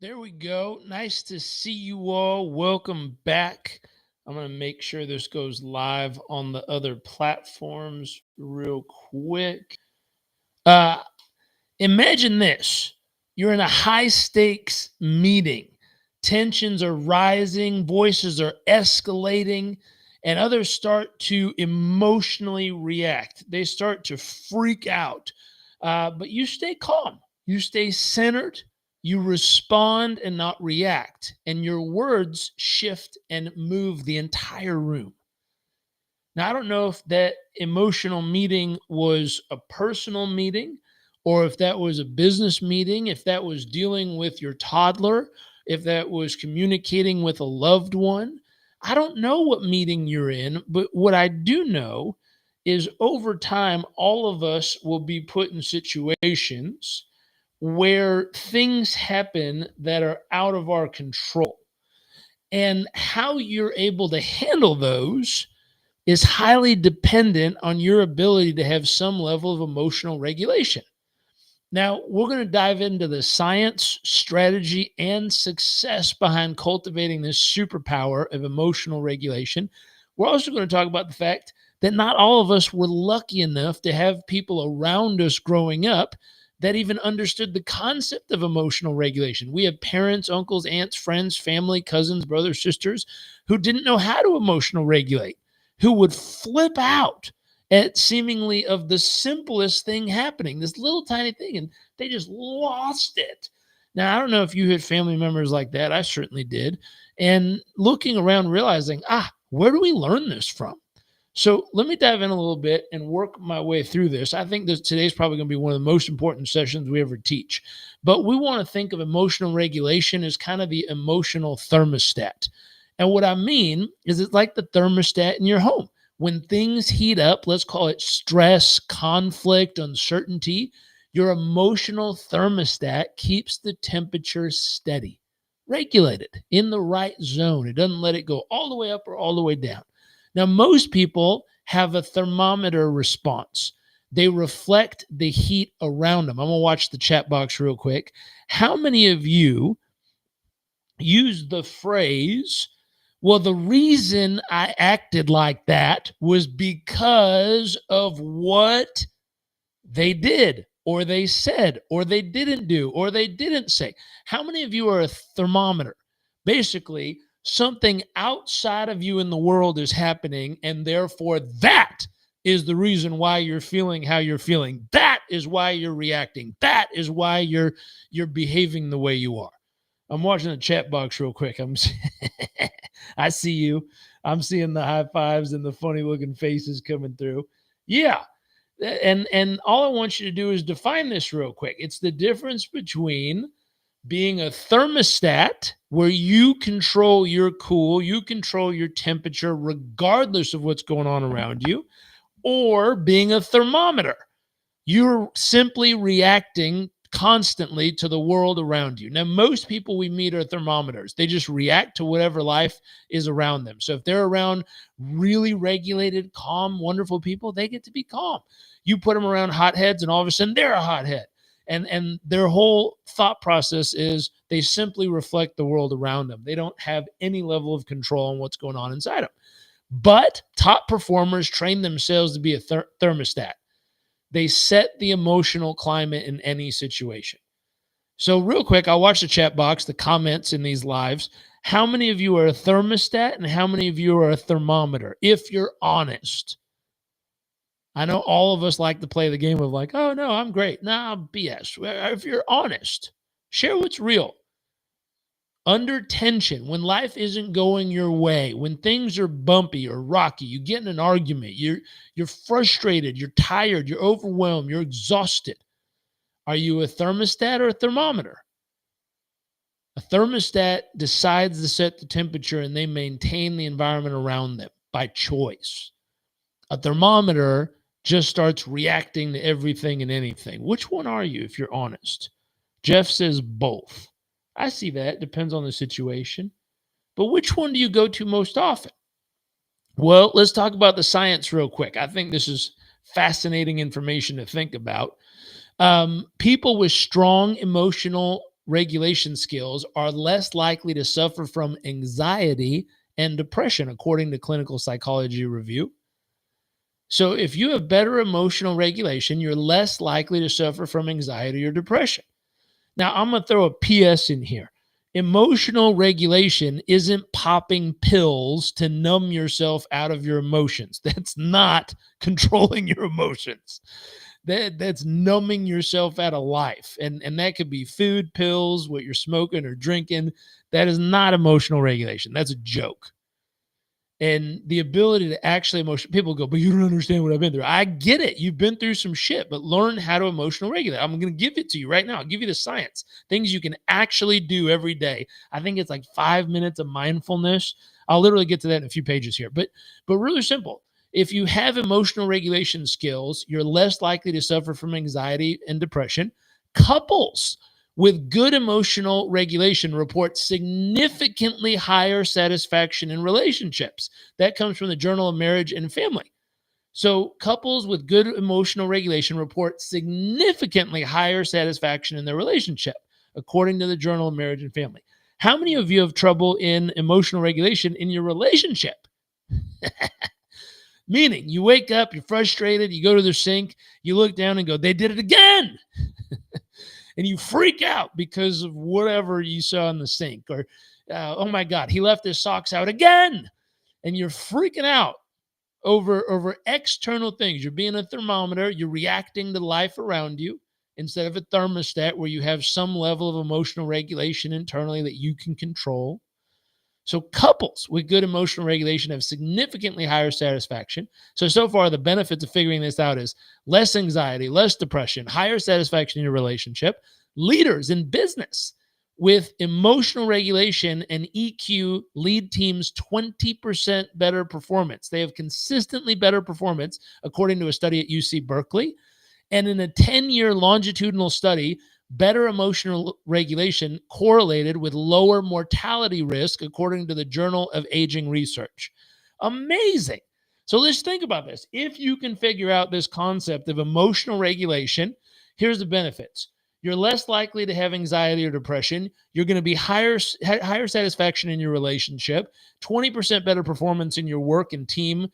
There we go. Nice to see you all. Welcome back. I'm going to make sure this goes live on the other platforms real quick. Uh, Imagine this: you're in a high stakes meeting, tensions are rising, voices are escalating, and others start to emotionally react. They start to freak out. But you stay calm, you stay centered, you respond and not react, and your words shift and move the entire room. Now, I don't know if that emotional meeting was a personal meeting or if that was a business meeting, if that was dealing with your toddler, if that was communicating with a loved one. I don't know what meeting you're in, but what I do know is over time, all of us will be put in situations where things happen that are out of our control. And how you're able to handle those is highly dependent on your ability to have some level of emotional regulation. Now, we're going to dive into the science, strategy, and success behind cultivating this superpower of emotional regulation. We're also going to talk about the fact that not all of us were lucky enough to have people around us growing up that even understood the concept of emotional regulation. We have parents, uncles, aunts, friends, family, cousins, brothers, sisters who didn't know how to emotional regulate, who would flip out at seemingly of the simplest thing happening, this little tiny thing, and they just lost it. Now, I don't know if you had family members like that. I certainly did. And looking around, realizing, where do we learn this from? So let me dive in a little bit and work my way through this. I think that today's probably going to be one of the most important sessions we ever teach. But we want to think of emotional regulation as kind of the emotional thermostat. And what I mean is it's like the thermostat in your home. When things heat up, let's call it stress, conflict, uncertainty, your emotional thermostat keeps the temperature steady, regulated in the right zone. It doesn't let it go all the way up or all the way down. Now, most people have a thermometer response. They reflect the heat around them. I'm going to watch the chat box real quick. How many of you use the phrase, well, the reason I acted like that was because of what they did, or they said, or they didn't do, or they didn't say? How many of you are a thermometer? Basically, something outside of you in the world is happening, and therefore that is the reason why you're feeling how you're feeling. That is why you're reacting. That is why you're behaving the way you are. I'm watching the chat box real quick. I see you. I'm seeing the high fives and the funny looking faces coming through. Yeah. And all I want you to do is define this real quick. It's the difference between being a thermostat where you control your cool, you control your temperature regardless of what's going on around you, or being a thermometer. You're simply reacting constantly to the world around you. Now, most people we meet are thermometers. They just react to whatever life is around them. So if they're around really regulated, calm, wonderful people, they get to be calm. You put them around hotheads, and all of a sudden they're a hothead. And their whole thought process is they simply reflect the world around them. They don't have any level of control on what's going on inside them. But top performers train themselves to be a thermostat. They set the emotional climate in any situation. So real quick, I'll watch the chat box, the comments in these lives. How many of you are a thermostat and how many of you are a thermometer? If you're honest. I know all of us like to play the game of like, oh no, I'm great. Nah, BS. If you're honest, share what's real. Under tension, when life isn't going your way, when things are bumpy or rocky, you get in an argument, you're frustrated, you're tired, you're overwhelmed, you're exhausted. Are you a thermostat or a thermometer? A thermostat decides to set the temperature and they maintain the environment around them by choice. A thermometer just starts reacting to everything and anything. Which one are you, if you're honest? Jeff says both. I see that. Depends on the situation. But which one do you go to most often? Well, let's talk about the science real quick. I think this is fascinating information to think about. People with strong emotional regulation skills are less likely to suffer from anxiety and depression, according to Clinical Psychology Review. So if you have better emotional regulation, you're less likely to suffer from anxiety or depression. Now, I'm going to throw a PS in here. Emotional regulation isn't popping pills to numb yourself out of your emotions. That's not controlling your emotions. That's numbing yourself out of life. And that could be food, pills, what you're smoking or drinking. That is not emotional regulation. That's a joke. And the ability to actually people go, but you don't understand what I've been through. I get it. You've been through some shit, but learn how to emotional regulate. I'm going to give it to you right now. I'll give you the science, things you can actually do every day. I think it's like 5 minutes of mindfulness. I'll literally get to that in a few pages here, but really simple. If you have emotional regulation skills, you're less likely to suffer from anxiety and depression. Couples with good emotional regulation report significantly higher satisfaction in relationships. That comes from the Journal of Marriage and Family. So couples with good emotional regulation report significantly higher satisfaction in their relationship, according to the Journal of Marriage and Family. How many of you have trouble in emotional regulation in your relationship? Meaning you wake up, you're frustrated, you go to the sink, you look down and go, they did it again. And you freak out because of whatever you saw in the sink, or, oh my God, he left his socks out again. And you're freaking out over external things. You're being a thermometer. You're reacting to life around you instead of a thermostat where you have some level of emotional regulation internally that you can control. So couples with good emotional regulation have significantly higher satisfaction. So far, the benefits of figuring this out is less anxiety, less depression, higher satisfaction in your relationship. Leaders in business with emotional regulation and EQ lead teams 20% better performance. They have consistently better performance, according to a study at UC Berkeley. And in a 10-year longitudinal study, better emotional regulation correlated with lower mortality risk, according to the Journal of Aging Research. Amazing. So let's think about this. If you can figure out this concept of emotional regulation, here's the benefits. You're less likely to have anxiety or depression. You're going to be higher satisfaction in your relationship, 20% better performance in your work and team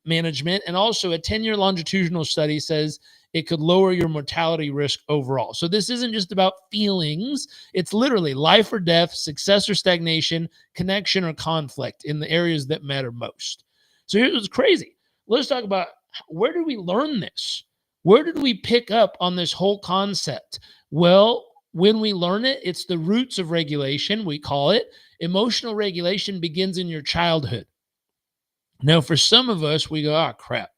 management. And also a 10-year longitudinal study says it could lower your mortality risk overall. So this isn't just about feelings. It's literally life or death, success or stagnation, connection or conflict in the areas that matter most. So here's what's crazy. Let's talk about, where did we learn this? Where did we pick up on this whole concept? Well, when we learn it, it's the roots of regulation, we call it. Emotional regulation begins in your childhood. Now, for some of us, we go, oh, crap.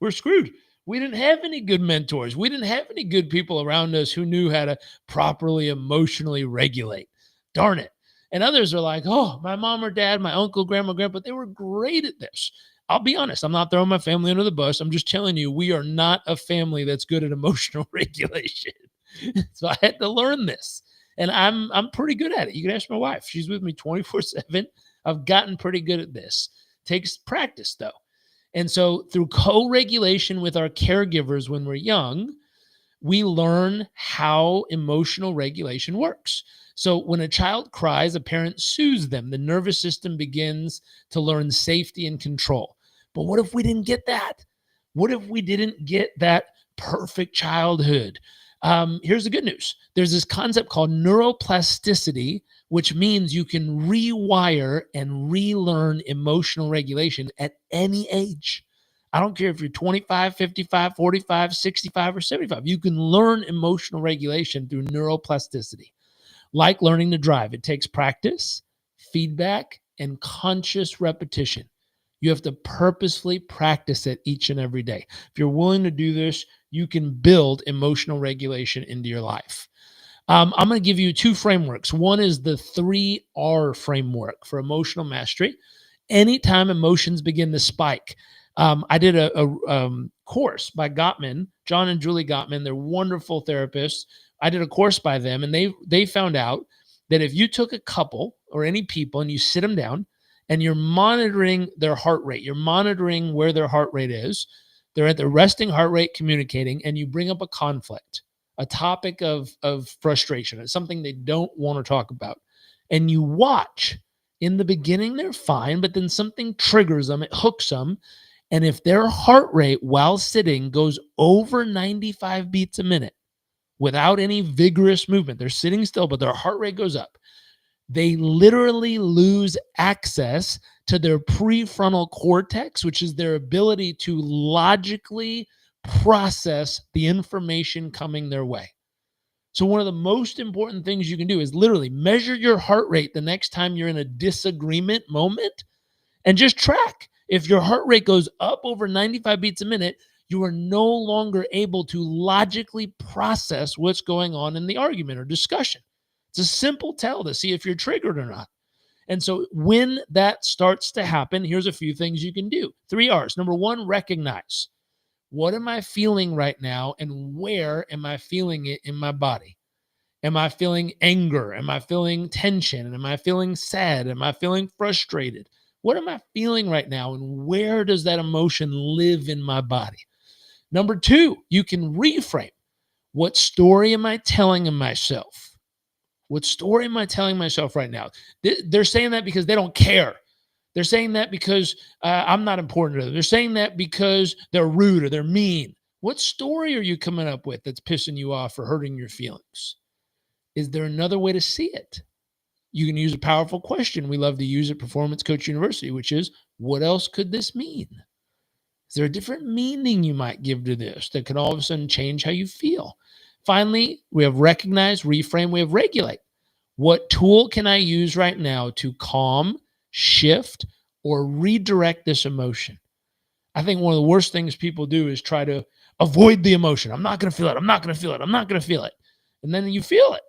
We're screwed. We didn't have any good mentors. We didn't have any good people around us who knew how to properly emotionally regulate. Darn it. And others are like, oh, my mom or dad, my uncle, grandma, grandpa, they were great at this. I'll be honest. I'm not throwing my family under the bus. I'm just telling you, we are not a family that's good at emotional regulation. So I had to learn this. And I'm pretty good at it. You can ask my wife. She's with me 24/7. I've gotten pretty good at this. Takes practice, though. And so through co-regulation with our caregivers when we're young, we learn how emotional regulation works. So when a child cries, a parent soothes them. The nervous system begins to learn safety and control. But what if we didn't get that? What if we didn't get that perfect childhood? Here's the good news. There's this concept called neuroplasticity, which means you can rewire and relearn emotional regulation at any age. I don't care if you're 25, 55, 45, 65, or 75. You can learn emotional regulation through neuroplasticity. Like learning to drive, it takes practice, feedback, and conscious repetition. You have to purposefully practice it each and every day. If you're willing to do this, you can build emotional regulation into your life. I'm going to give you two frameworks. One is the 3R framework for emotional mastery. Anytime emotions begin to spike, I did a course by Gottman, John and Julie Gottman. They're wonderful therapists. I did a course by them, and they found out that if you took a couple or any people and you sit them down and you're monitoring their heart rate, you're monitoring where their heart rate is, they're at the resting heart rate communicating, and you bring up a conflict. a topic of frustration. It's something they don't want to talk about. And you watch. In the beginning, they're fine, but then something triggers them, it hooks them. And if their heart rate while sitting goes over 95 beats a minute without any vigorous movement, they're sitting still, but their heart rate goes up, they literally lose access to their prefrontal cortex, which is their ability to logically process the information coming their way. So one of the most important things you can do is literally measure your heart rate the next time you're in a disagreement moment and just track. If your heart rate goes up over 95 beats a minute, you are no longer able to logically process what's going on in the argument or discussion. It's a simple tell to see if you're triggered or not. And so when that starts to happen, here's a few things you can do. 3 R's. Number 1, recognize. What am I feeling right now, and where am I feeling it in my body? Am I feeling anger? Am I feeling tension? Am I feeling sad? Am I feeling frustrated? What am I feeling right now, and where does that emotion live in my body? Number 2, you can reframe. What story am I telling myself? What story am I telling myself right now? They're saying that because they don't care. They're saying that because I'm not important to them. They're saying that because they're rude or they're mean. What story are you coming up with that's pissing you off or hurting your feelings? Is there another way to see it? You can use a powerful question we love to use at Performance Coach University, which is, what else could this mean? Is there a different meaning you might give to this that can all of a sudden change how you feel? Finally, we have recognize, reframe, we have regulate. What tool can I use right now to calm, shift, or redirect this emotion? I think one of the worst things people do is try to avoid the emotion. I'm not going to feel it. I'm not going to feel it. I'm not going to feel it. And then you feel it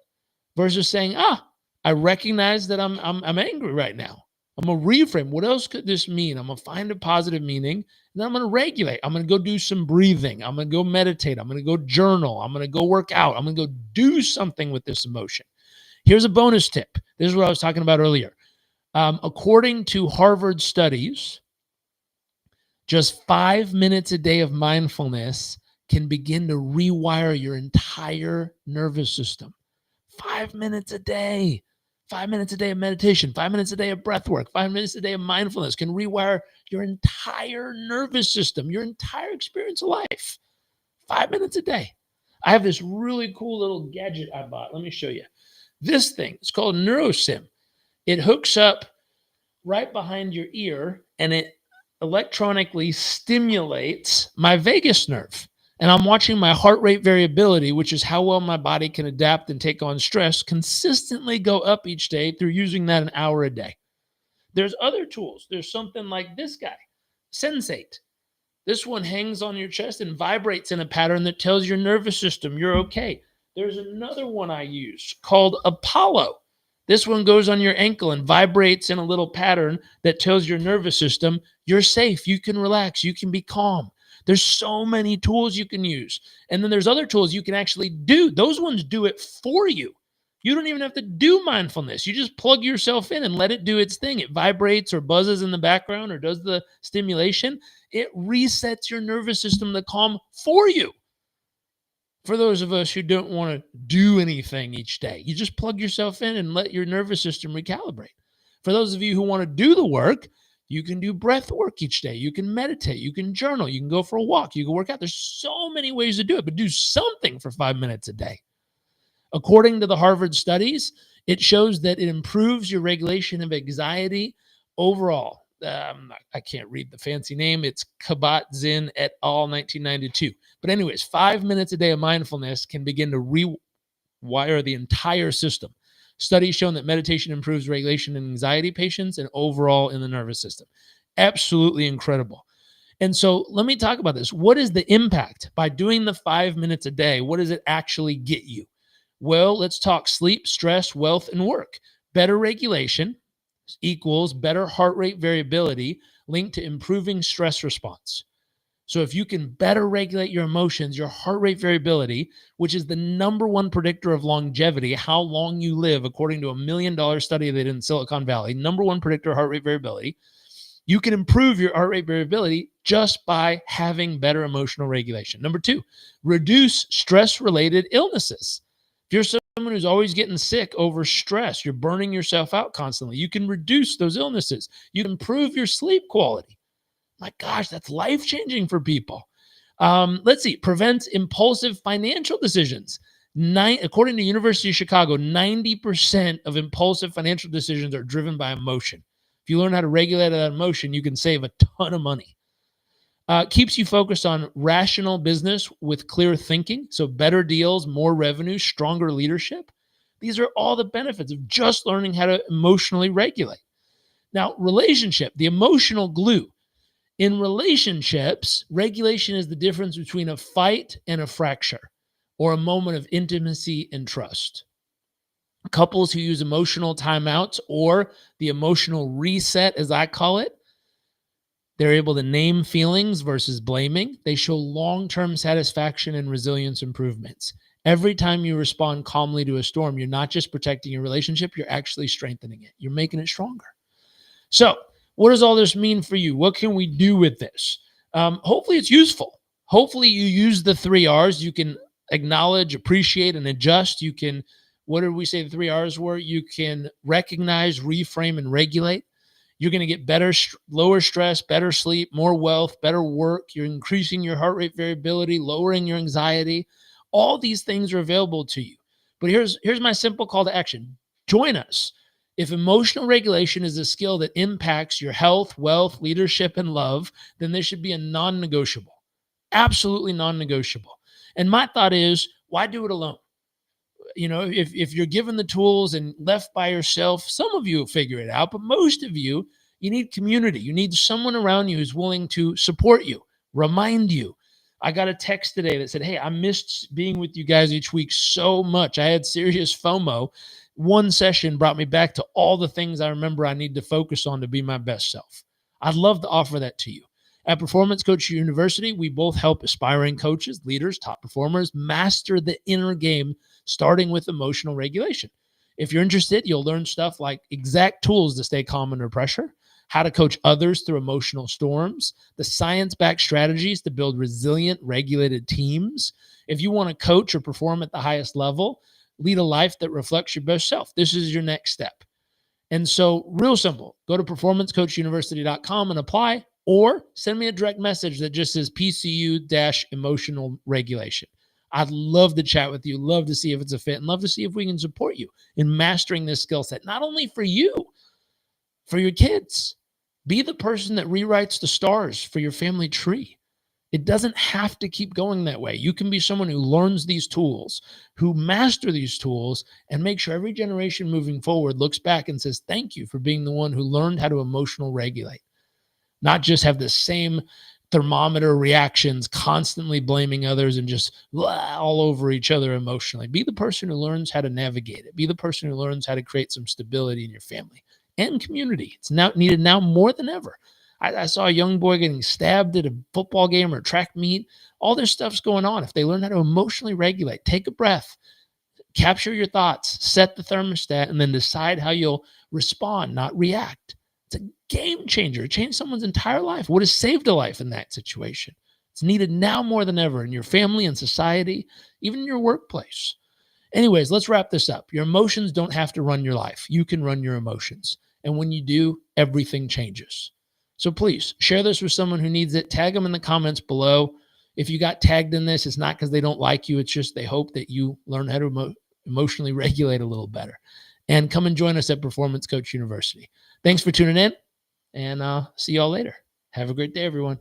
versus saying, I recognize that I'm angry right now. I'm going to reframe. What else could this mean? I'm going to find a positive meaning, and then I'm going to regulate. I'm going to go do some breathing. I'm going to go meditate. I'm going to go journal. I'm going to go work out. I'm going to go do something with this emotion. Here's a bonus tip. This is what I was talking about earlier. According to Harvard studies, just 5 minutes a day of mindfulness can begin to rewire your entire nervous system. 5 minutes a day. 5 minutes a day of meditation, 5 minutes a day of breath work, 5 minutes a day of mindfulness can rewire your entire nervous system, your entire experience of life. 5 minutes a day. I have this really cool little gadget I bought. Let me show you. This thing, it's called NeuroSim. It hooks up right behind your ear and it electronically stimulates my vagus nerve. And I'm watching my heart rate variability, which is how well my body can adapt and take on stress, consistently go up each day through using that an hour a day. There's other tools. There's something like this guy, Sensate. This one hangs on your chest and vibrates in a pattern that tells your nervous system you're okay. There's another one I use called Apollo. This one goes on your ankle and vibrates in a little pattern that tells your nervous system you're safe, you can relax, you can be calm. There's so many tools you can use. And then there's other tools you can actually do. Those ones do it for you. You don't even have to do mindfulness. You just plug yourself in and let it do its thing. It vibrates or buzzes in the background or does the stimulation. It resets your nervous system to calm for you. For those of us who don't want to do anything each day, you just plug yourself in and let your nervous system recalibrate. For those of you who want to do the work, you can do breath work each day. You can meditate. You can journal. You can go for a walk. You can work out. There's so many ways to do it, but do something for 5 minutes a day. According to the Harvard studies, it shows that it improves your regulation of anxiety overall. I can't read the fancy name. It's Kabat-Zinn et al. 1992. But anyways, 5 minutes a day of mindfulness can begin to rewire the entire system. Studies shown that meditation improves regulation in anxiety patients and overall in the nervous system. Absolutely incredible. And so let me talk about this. What is the impact by doing the 5 minutes a day? What does it actually get you? Well, let's talk sleep, stress, wealth, and work. Better regulation equals better heart rate variability linked to improving stress response. So if you can better regulate your emotions, your heart rate variability, which is the number one predictor of longevity, how long you live, according to a $1 million study they did in Silicon Valley, number one predictor of heart rate variability, You can improve your heart rate variability just by having better emotional regulation. Number 2, reduce stress-related illnesses. If you're someone who's always getting sick over stress, you're burning yourself out constantly, you can reduce those illnesses. You can improve your sleep quality. My gosh, that's life-changing for people. Let's see, prevents impulsive financial decisions. According to University of Chicago, 90% of impulsive financial decisions are driven by emotion. If you learn how to regulate that emotion, you can save a ton of money. Keeps you focused on rational business with clear thinking. So better deals, more revenue, stronger leadership. These are all the benefits of just learning how to emotionally regulate. Now, relationship, the emotional glue. In relationships, regulation is the difference between a fight and a fracture, or a moment of intimacy and trust. Couples who use emotional timeouts, or the emotional reset, as I call it, they're able to name feelings versus blaming. They show long-term satisfaction and resilience improvements. Every time you respond calmly to a storm, you're not just protecting your relationship, you're actually strengthening it. You're making it stronger. So, what does all this mean for you? What can we do with this? Hopefully it's useful. Hopefully you use the 3 R's. You can acknowledge, appreciate, and adjust. You can, what did we say the 3 R's were? You can recognize, reframe, and regulate. You're going to get better, lower stress, better sleep, more wealth, better work. You're increasing your heart rate variability, lowering your anxiety. All these things are available to you. But here's my simple call to action. Join us. If emotional regulation is a skill that impacts your health, wealth, leadership, and love, then this should be a non-negotiable. Absolutely non-negotiable. And my thought is, why do it alone? You know, if you're given the tools and left by yourself, some of you will figure it out, but most of you, you need community. You need someone around you who's willing to support you, remind you. I got a text today that said, hey, I missed being with you guys each week so much. I had serious FOMO. One session brought me back to all the things I remember I need to focus on to be my best self. I'd love to offer that to you. At Performance Coach University, we both help aspiring coaches, leaders, top performers master the inner game, starting with emotional regulation. If you're interested, you'll learn stuff like exact tools to stay calm under pressure, how to coach others through emotional storms, the science-backed strategies to build resilient, regulated teams. If you want to coach or perform at the highest level, lead a life that reflects your best self, this is your next step. And so, real simple, go to performancecoachuniversity.com and apply, or send me a direct message that just says PCU-emotional regulation. I'd love to chat with you, love to see if it's a fit, and love to see if we can support you in mastering this skill set, not only for you, for your kids. Be the person that rewrites the stars for your family tree. It doesn't have to keep going that way. You can be someone who learns these tools, who master these tools, and make sure every generation moving forward looks back and says, thank you for being the one who learned how to emotional regulate. Not just have the same thermometer reactions, constantly blaming others and just all over each other emotionally. Be the person who learns how to navigate it. Be the person who learns how to create some stability in your family and community. It's now needed now more than ever. I saw a young boy getting stabbed at a football game or a track meet. All this stuff's going on. If they learn how to emotionally regulate, take a breath, capture your thoughts, set the thermostat, and then decide how you'll respond, not react. It's a game changer. It changed someone's entire life. Would have saved a life in that situation. It's needed now more than ever in your family and society, even in your workplace. Anyways, let's wrap this up. Your emotions don't have to run your life. You can run your emotions. And when you do, everything changes. So please share this with someone who needs it. Tag them in the comments below. If you got tagged in this, it's not because they don't like you. It's just they hope that you learn how to emotionally regulate a little better. And come and join us at Performance Coach University. Thanks for tuning in, and see y'all later. Have a great day, everyone.